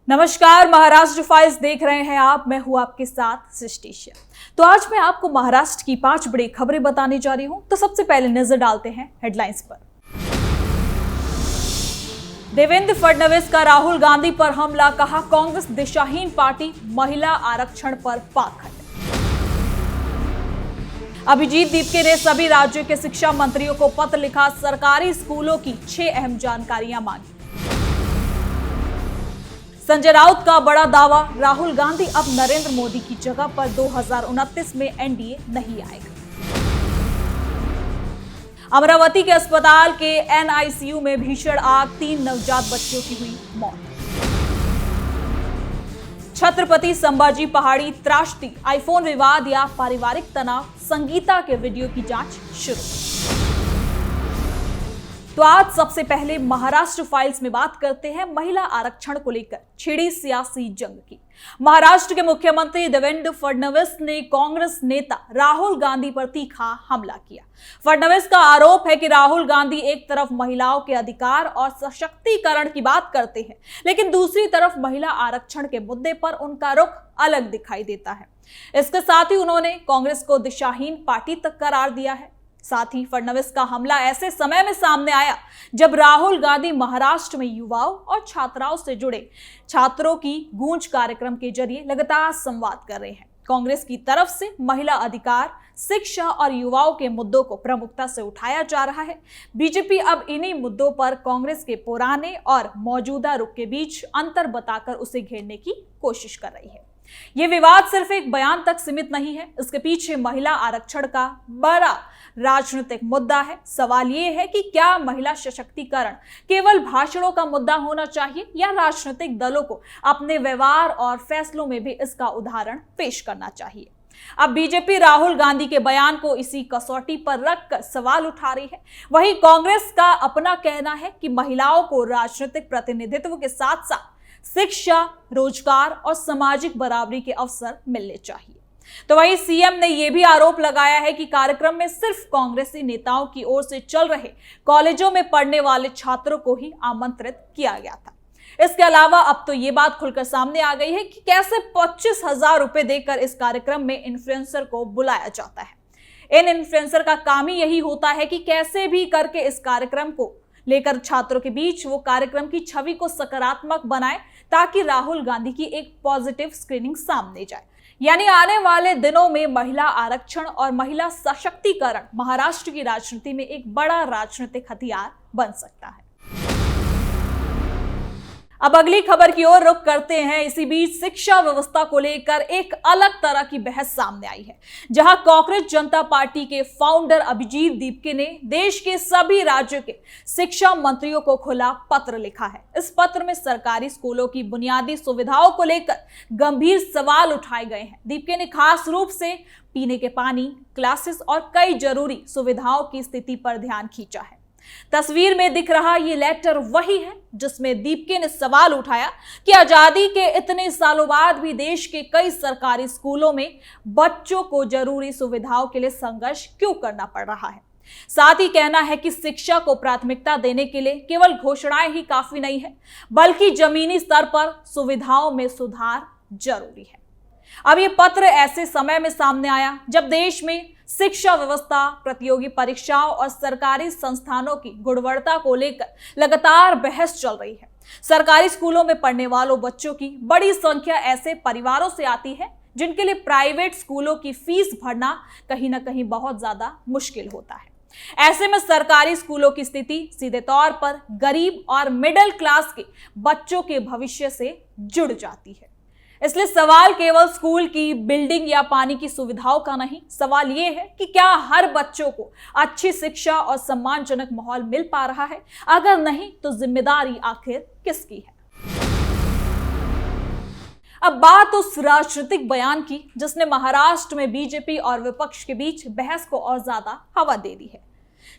नमस्कार, महाराष्ट्र फाइल्स देख रहे हैं आप। मैं हूं आपके साथ सृष्टि। तो आज मैं आपको महाराष्ट्र की 5 बड़ी खबरें बताने जा रही हूं। तो सबसे पहले नजर डालते हैं हेडलाइंस पर। देवेंद्र फडणवीस का राहुल गांधी पर हमला, कहा कांग्रेस दिशाहीन पार्टी, महिला आरक्षण पर पाखंड। अभिजीत दीपके ने सभी राज्यों के शिक्षा मंत्रियों को पत्र लिखा, सरकारी स्कूलों की 6 अहम जानकारियां मांगी। संजय राउत का बड़ा दावा, राहुल गांधी अब नरेंद्र मोदी की जगह पर 2029 में एनडीए नहीं आएगा। अमरावती के अस्पताल के एनआईसीयू में भीषण आग, 3 नवजात बच्चों की हुई मौत। छत्रपति संभाजी पहाड़ी त्रासदी, आईफोन विवाद या पारिवारिक तनाव, संगीता के वीडियो की जांच शुरू। तो आज सबसे पहले महाराष्ट्र फाइल्स में बात करते हैं महिला आरक्षण को लेकर छिड़ी सियासी जंग की। महाराष्ट्र के मुख्यमंत्री देवेंद्र फडणवीस ने कांग्रेस नेता राहुल गांधी पर तीखा हमला किया। फडणवीस का आरोप है कि राहुल गांधी एक तरफ महिलाओं के अधिकार और सशक्तिकरण की बात करते हैं, लेकिन दूसरी तरफ महिला आरक्षण के मुद्दे पर उनका रुख अलग दिखाई देता है। इसके साथ ही उन्होंने कांग्रेस को दिशाहीन पार्टी तक करार दिया है। साथ ही फडणवीस का हमला ऐसे समय में सामने आया जब राहुल गांधी महाराष्ट्र में युवाओं और छात्राओं से जुड़े छात्रों की गूंज कार्यक्रम के जरिए लगातार संवाद कर रहे हैं। कांग्रेस की तरफ से महिला अधिकार, शिक्षा और युवाओं के मुद्दों को प्रमुखता से उठाया जा रहा है। बीजेपी अब इन्हीं मुद्दों पर कांग्रेस के पुराने और मौजूदा रुख के बीच अंतर बताकर उसे घेरने की कोशिश कर रही है। ये विवाद सिर्फ एक बयान तक सीमित नहीं है, इसके पीछे महिला आरक्षण का बड़ा राजनीतिक मुद्दा है। सवाल ये है कि क्या महिला सशक्तिकरण केवल भाषणों का मुद्दा होना चाहिए या राजनीतिक दलों को अपने व्यवहार और फैसलों में भी इसका उदाहरण पेश करना चाहिए। अब बीजेपी राहुल गांधी के बयान को इसी कसौटी पर रखकर सवाल उठा रही है। वहीं कांग्रेस का अपना कहना है कि महिलाओं को राजनीतिक प्रतिनिधित्व के साथ साथ शिक्षा, रोजगार और सामाजिक बराबरी के अवसर मिलने चाहिए। तो वहीं सीएम ने यह भी आरोप लगाया है कि कार्यक्रम में सिर्फ कांग्रेसी नेताओं की ओर से चल रहे कॉलेजों में पढ़ने वाले छात्रों को ही आमंत्रित किया गया था। इसके अलावा अब तो ये बात खुलकर सामने आ गई है कि कैसे 25,000 रुपए देकर इस कार्यक्रम में इन्फ्लुएंसर को बुलाया जाता है। इन इन्फ्लुएंसर का काम ही यही होता है कि कैसे भी करके इस कार्यक्रम को लेकर छात्रों के बीच वो कार्यक्रम की छवि को सकारात्मक बनाए, ताकि राहुल गांधी की एक पॉजिटिव स्क्रीनिंग सामने जाए। यानी आने वाले दिनों में महिला आरक्षण और महिला सशक्तिकरण महाराष्ट्र की राजनीति में एक बड़ा राजनीतिक हथियार बन सकता है। अब अगली खबर की ओर रुख करते हैं। इसी बीच शिक्षा व्यवस्था को लेकर एक अलग तरह की बहस सामने आई है, जहां कांग्रेस जनता पार्टी के फाउंडर अभिजीत दीपके ने देश के सभी राज्यों के शिक्षा मंत्रियों को खुला पत्र लिखा है। इस पत्र में सरकारी स्कूलों की बुनियादी सुविधाओं को लेकर गंभीर सवाल उठाए गए हैं। दीपके ने खास रूप से पीने के पानी, क्लासेस और कई जरूरी सुविधाओं की स्थिति पर ध्यान खींचा है। तस्वीर में दिख रहा ये लेटर वही है जिसमें दीपके ने सवाल उठाया कि आजादी के इतने सालों बाद भी देश के कई सरकारी स्कूलों में बच्चों को जरूरी सुविधाओं के लिए संघर्ष क्यों करना पड़ रहा है। साथ ही कहना है कि शिक्षा को प्राथमिकता देने के लिए केवल घोषणाएं ही काफी नहीं है, बल्कि जमीनी स्तर पर सुविधाओं में सुधार जरूरी है। अब ये पत्र ऐसे समय में सामने आया जब देश में शिक्षा व्यवस्था, प्रतियोगी परीक्षाओं और सरकारी संस्थानों की गुणवत्ता को लेकर लगातार बहस चल रही है। सरकारी स्कूलों में पढ़ने वालों बच्चों की बड़ी संख्या ऐसे परिवारों से आती है जिनके लिए प्राइवेट स्कूलों की फीस भरना कहीं ना कहीं बहुत ज्यादा मुश्किल होता है। ऐसे में सरकारी स्कूलों की स्थिति सीधे तौर पर गरीब और मिडिल क्लास के बच्चों के भविष्य से जुड़ जाती है। इसलिए सवाल केवल स्कूल की बिल्डिंग या पानी की सुविधाओं का नहीं, सवाल ये है कि क्या हर बच्चों को अच्छी शिक्षा और सम्मानजनक माहौल मिल पा रहा है। अगर नहीं तो जिम्मेदारी आखिर किसकी है। अब बात उस राजनीतिक बयान की जिसने महाराष्ट्र में बीजेपी और विपक्ष के बीच बहस को और ज्यादा हवा दे दी है।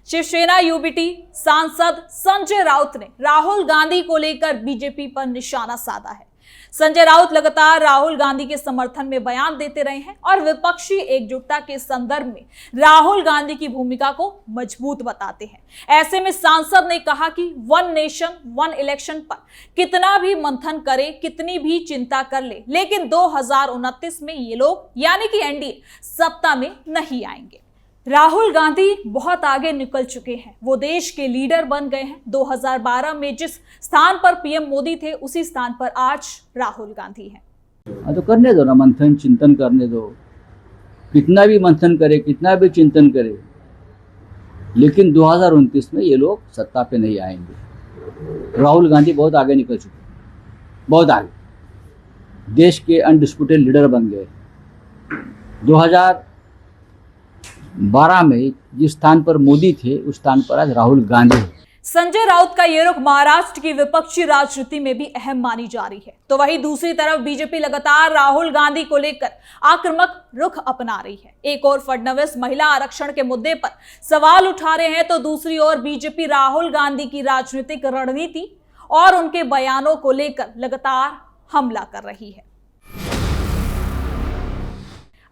शिवसेना यूबीटी सांसद संजय राउत ने राहुल गांधी को लेकर बीजेपी पर निशाना साधा है। संजय राउत लगातार राहुल गांधी के समर्थन में बयान देते रहे हैं और विपक्षी एकजुटता के संदर्भ में राहुल गांधी की भूमिका को मजबूत बताते हैं। ऐसे में सांसद ने कहा कि वन नेशन वन इलेक्शन पर कितना भी मंथन करे, कितनी भी चिंता कर ले, लेकिन 2029 में ये लोग यानी कि एनडीए सत्ता में नहीं आएंगे। राहुल गांधी बहुत आगे निकल चुके हैं, वो देश के लीडर बन गए हैं। 2012 में जिस स्थान पर पीएम मोदी थे उसी स्थान पर आज राहुल गांधी हैं। तो करने दो ना, मंथन चिंतन करने दो, कितना भी मंथन करे, कितना भी चिंतन करे, लेकिन 2029 में ये लोग सत्ता पे नहीं आएंगे। राहुल गांधी बहुत आगे निकल चुके हैं, बहुत आगे, देश के अनडिस्प्यूटेड लीडर बन गए। 2012 में जिस स्थान पर मोदी थे उस स्थान पर आज राहुल गांधी है। संजय राउत का ये रुख महाराष्ट्र की विपक्षी राजनीति में भी अहम मानी जा रही है, तो वहीं दूसरी तरफ बीजेपी लगातार राहुल गांधी को लेकर आक्रामक रुख अपना रही है। एक ओर फडणवीस महिला आरक्षण के मुद्दे पर सवाल उठा रहे हैं, तो दूसरी ओर बीजेपी राहुल गांधी की राजनीतिक रणनीति और उनके बयानों को लेकर लगातार हमला कर रही है।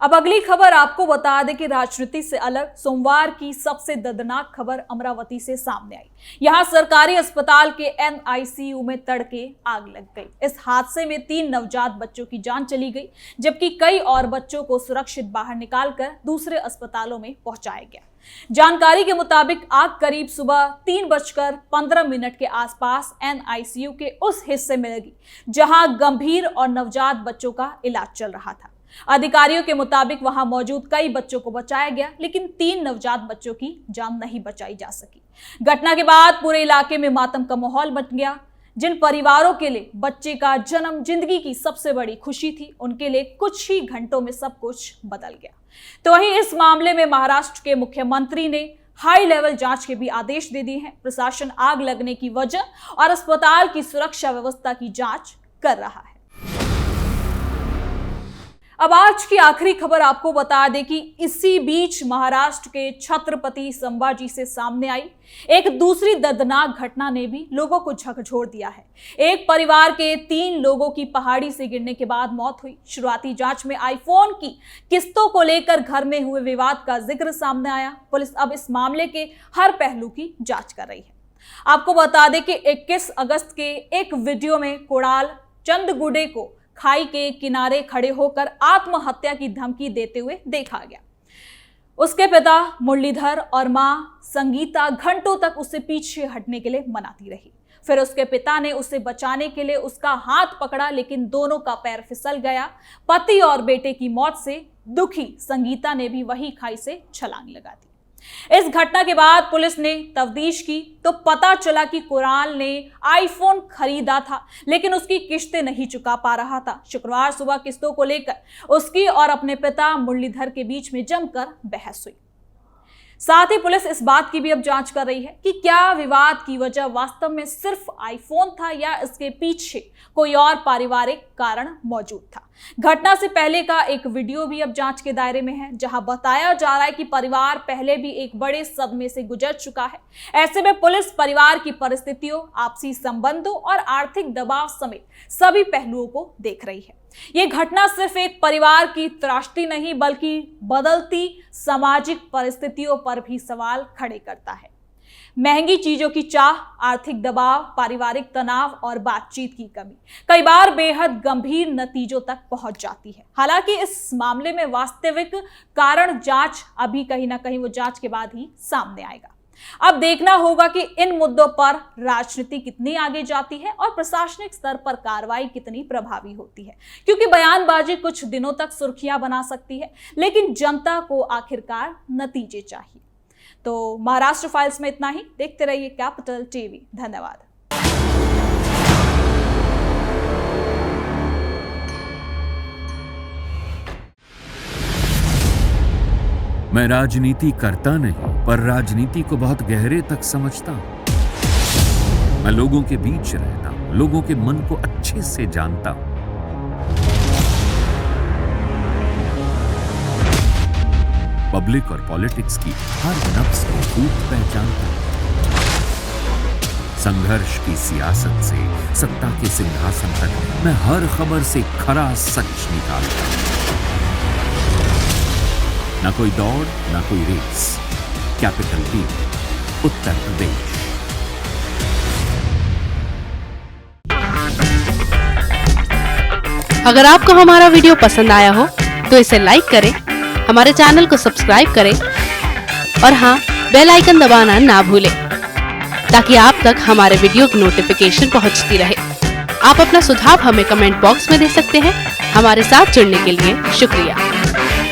अब अगली खबर आपको बता दें कि राजनीति से अलग सोमवार की सबसे दर्दनाक खबर अमरावती से सामने आई। यहां सरकारी अस्पताल के एनआईसीयू में तड़के आग लग गई। इस हादसे में 3 नवजात बच्चों की जान चली गई, जबकि कई और बच्चों को सुरक्षित बाहर निकालकर दूसरे अस्पतालों में पहुंचाया गया। जानकारी के मुताबिक आग करीब सुबह 3:15 के आसपास एनआईसीयू के उस हिस्से में लगी जहां गंभीर और नवजात बच्चों का इलाज चल रहा था। अधिकारियों के मुताबिक वहां मौजूद कई बच्चों को बचाया गया, लेकिन 3 नवजात बच्चों की जान नहीं बचाई जा सकी। घटना के बाद पूरे इलाके में मातम का माहौल बन गया। जिन परिवारों के लिए बच्चे का जन्म जिंदगी की सबसे बड़ी खुशी थी, उनके लिए कुछ ही घंटों में सब कुछ बदल गया। तो वहीं इस मामले में महाराष्ट्र के मुख्यमंत्री ने हाई लेवल जांच के भी आदेश दे दिए हैं। प्रशासन आग लगने की वजह और अस्पताल की सुरक्षा व्यवस्था की जांच कर रहा है। अब आज की आखिरी खबर आपको बता दें कि इसी बीच महाराष्ट्र के छत्रपति संभाजी से सामने आई एक दूसरी दर्दनाक घटना ने भी लोगों को झकझोर दिया है। एक परिवार के 3 लोगों की पहाड़ी से गिरने के बाद मौत हुई। शुरुआती जांच में आईफोन की किस्तों को लेकर घर में हुए विवाद का जिक्र सामने आया। पुलिस अब इस मामले के हर पहलू की जांच कर रही है। आपको बता दें कि 21 अगस्त के एक वीडियो में कोड़ाल चंदगुडे को खाई के किनारे खड़े होकर आत्महत्या की धमकी देते हुए देखा गया। उसके पिता मुरलीधर और मां संगीता घंटों तक उससे पीछे हटने के लिए मनाती रही। फिर उसके पिता ने उसे बचाने के लिए उसका हाथ पकड़ा, लेकिन दोनों का पैर फिसल गया। पति और बेटे की मौत से दुखी संगीता ने भी वही खाई से छलांग लगा दी। इस घटना के बाद पुलिस ने तफ्तीश की तो पता चला कि कोराल ने आईफोन खरीदा था, लेकिन उसकी किस्तें नहीं चुका पा रहा था। शुक्रवार सुबह किस्तों को लेकर उसकी और अपने पिता मुरलीधर के बीच में जमकर बहस हुई। साथ ही पुलिस इस बात की भी अब जांच कर रही है कि क्या विवाद की वजह वास्तव में सिर्फ आईफोन था या इसके पीछे कोई और पारिवारिक कारण मौजूद था। घटना से पहले का एक वीडियो भी अब जांच के दायरे में है, जहां बताया जा रहा है कि परिवार पहले भी एक बड़े सदमे से गुजर चुका है। ऐसे में पुलिस परिवार की परिस्थितियों, आपसी संबंधों और आर्थिक दबाव समेत सभी पहलुओं को देख रही है। ये घटना सिर्फ एक परिवार की त्रासदी नहीं, बल्कि बदलती सामाजिक परिस्थितियों पर भी सवाल खड़े करता है। महंगी चीजों की चाह, आर्थिक दबाव, पारिवारिक तनाव और बातचीत की कमी कई बार बेहद गंभीर नतीजों तक पहुंच जाती है। हालांकि इस मामले में वास्तविक कारण जांच अभी कहीं ना कहीं वो जांच के बाद ही सामने आएगा। अब देखना होगा कि इन मुद्दों पर राजनीति कितनी आगे जाती है और प्रशासनिक स्तर पर कार्रवाई कितनी प्रभावी होती है, क्योंकि बयानबाजी कुछ दिनों तक सुर्खियां बना सकती है, लेकिन जनता को आखिरकार नतीजे चाहिए। तो महाराष्ट्र फाइल्स में इतना ही। देखते रहिए कैपिटल टीवी। धन्यवाद। मैं राजनीति करता नहीं, पर राजनीति को बहुत गहरे तक समझता हूं। मैं लोगों के बीच रहता हूं, लोगों के मन को अच्छे से जानता हूं। पब्लिक और पॉलिटिक्स की हर नब्ज को खूब पहचानता हूं। संघर्ष की सियासत से सत्ता के सिंहासन तक मैं हर खबर से खरा सच निकालता हूं। ना कोई दौड़, ना कोई race. Capital T, Uttar Pradesh. अगर आपको हमारा वीडियो पसंद आया हो तो इसे लाइक करें, हमारे चैनल को सब्सक्राइब करें और हाँ, बेल आइकन दबाना ना भूलें ताकि आप तक हमारे वीडियो की नोटिफिकेशन पहुंचती रहे। आप अपना सुझाव हमें कमेंट बॉक्स में दे सकते हैं। हमारे साथ जुड़ने के लिए शुक्रिया।